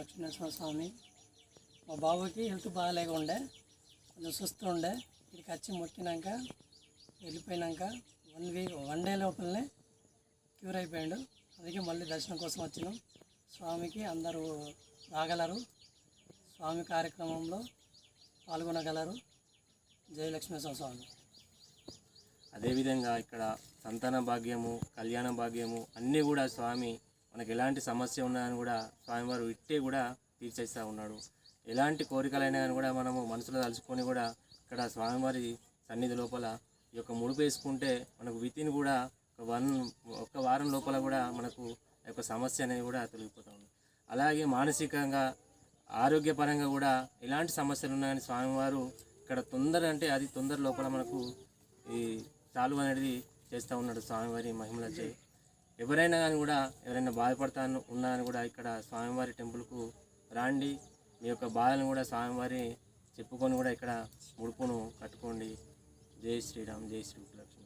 లక్ష్మీనరసింహ స్వామి. మా బాబుకి హెల్త్ బాగాలేకుండే, కొంచెం సుస్తు ఉండే. ఇక్కడికి వచ్చి మొక్కినాక వెళ్ళిపోయినాక 1 డే లోపలనే క్యూర్ అయిపోయాడు. అందుకే మళ్ళీ దర్శనం కోసం వచ్చినాం. స్వామికి అందరూ రాగలరు, స్వామి కార్యక్రమంలో పాల్గొనగలరు. జై లక్ష్మీనరసింహ స్వామి. అదేవిధంగా ఇక్కడ సంతాన భాగ్యము, కళ్యాణ భాగ్యము అన్నీ కూడా స్వామి మనకు ఎలాంటి సమస్య ఉన్నదని కూడా స్వామివారు ఇట్టే కూడా తీర్చేస్తూ ఉన్నాడు. ఎలాంటి కోరికలైనా కానీ కూడా మనము మనసులో తలుచుకొని కూడా ఇక్కడ స్వామివారి సన్నిధి లోపల ఈ యొక్క ముడుపు వేసుకుంటే మనకు వితిన్ కూడా ఒక వారం లోపల కూడా మనకు ఈ యొక్క సమస్య అనేది కూడా తొలగిపోతూ ఉంది. అలాగే మానసికంగా ఆరోగ్యపరంగా కూడా ఎలాంటి సమస్యలు ఉన్నాయని స్వామివారు ఇక్కడ తొందర లోపల మనకు ఈ చాలు అనేది చేస్తూ ఉన్నాడు స్వామివారి మహిమలచే. ఎవరైనా కానీ కూడా ఎవరైనా బాధపడతా ఉన్నారని కూడా ఇక్కడ స్వామివారి టెంపుల్కు రాండి, మీ యొక్క బాధలను కూడా స్వామివారి చెప్పుకొని కూడా ఇక్కడ ముడుపును కట్టుకోండి. జై శ్రీరామ్, జై శ్రీ లక్ష్మీ.